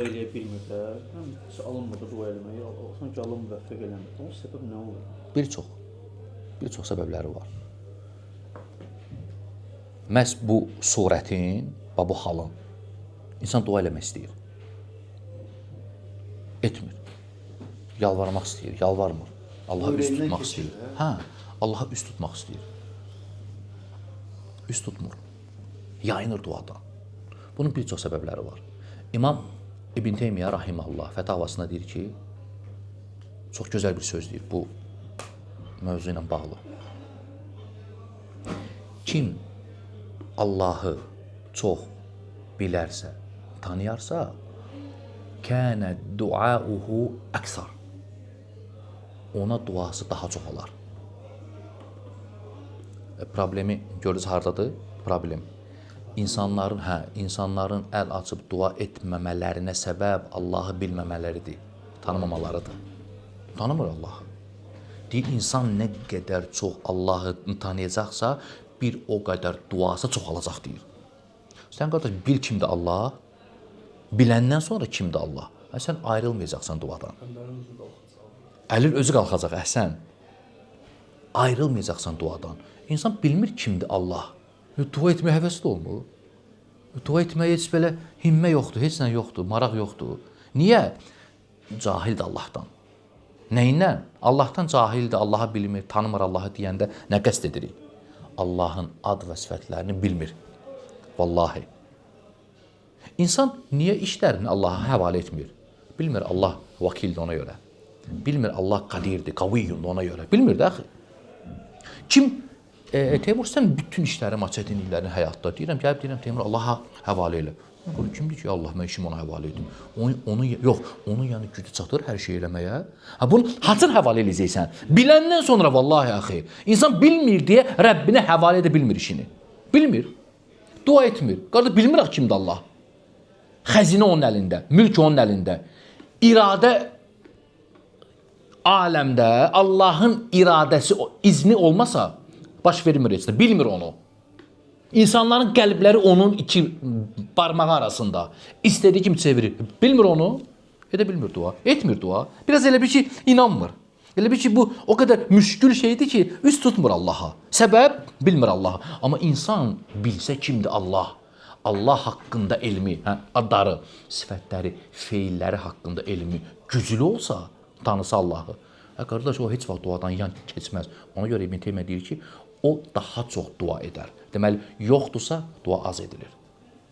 eləyə bilmirlər. Həm alınmır dua eləməyi, sanki Allah müvəffəq eləmir. Onun səbəbi nə olur? Bir çox səbəbləri var. Məhz bu surətin, bu halın insan dua eləmək istəyir. Etmir. Yalvarmaq istəyir, yalvarmır. Allaha üst tutmaq istəyir. Allaha üst tutmaq istəyir. Üst tutmur. Yayınır duadan. Bunun bir çox səbəbləri var. İmam İbn Teymiyyə rahimehullah fətavasında deyir ki, çox gözəl bir söz deyir bu mövzu ilə bağlı. Kim Allahı çox bilərsə, tanıyarsa, kənə duauhu əksar. Ona duası daha çox olar. Problemi görürüz hardadır? Problem. İnsanların əl açıb dua etməmələrinə səbəb Allahı bilməmələridir, tanımamalarıdır. Tanımır Allahı. Deyir, insan nə qədər çox Allahı tanıyacaqsa, bir o qədər duası çoxalacaq deyir. Sən qardaş, bil kimdir Allah, biləndən sonra kimdir Allah. Sən ayrılmayacaqsan duadan. Əlin özü qalxacaq, əhsən. Ayrılmayacaqsan duadan. İnsan bilmir kimdir Allah. Dua etməyə həvəsli olmur. Dua etməyə heç belə himmə yoxdur, heç nə yoxdur, maraq yoxdur. Niyə? Cahildir Allahdan. Nəyindən? Allahdan cahildir, Allahı bilmir, tanımır Allahı deyəndə nə qəsd edirik? Allahın ad və sifətlərini bilmir. Vallahi. İnsan niyə işlərini Allaha həvalə etmir? Bilmir Allah vakildir ona görə. Bilmir Allah qadirdir, qaviyyundur ona görə. Bilmir də axı. Kim? Teymur, sən bütün işlərim, çətinliklərini həyatda deyirəm, gəlib deyirəm, Teymur, Allaha həvalə elə. Kimdir ki, Allah, mən işimi ona həvalə edim. Onun yəni gücü çatır hər şey eləməyə. Bunu haçın həvalə eləyəcəksən? Biləndən sonra, vallahi axı, insan bilmir deyə Rəbbinə həvalə edə bilmir işini. Bilmir. Dua etmir. Qardaş, bilmirək kimdir Allah. Xəzinə onun əlində, mülk onun əlində. İradə aləmdə Allahın iradəsi, izni olmasa, baş vermir heç də, bilmir onu. İnsanların qəlbləri onun iki barmağı arasında. İstədiyi kimi çevirir. Bilmir onu, edə bilmir dua. Etmir dua. Biraz elə bir ki, inanmır. Elə bir ki, bu o qədər müşkül şeydir ki, üst tutmur Allaha. Səbəb, bilmir Allaha. Amma insan bilsə kimdir Allah? Allah haqqında elmi, adları, sifətləri, feilləri haqqında elmi güclü olsa, tanısa Allahı. Qardaş, o heç vaxt duadan yan keçməz. Ona görə İbn Teymiyyə deyir ki, o daha çox dua edər. Deməli, yoxdursa, dua az edilir.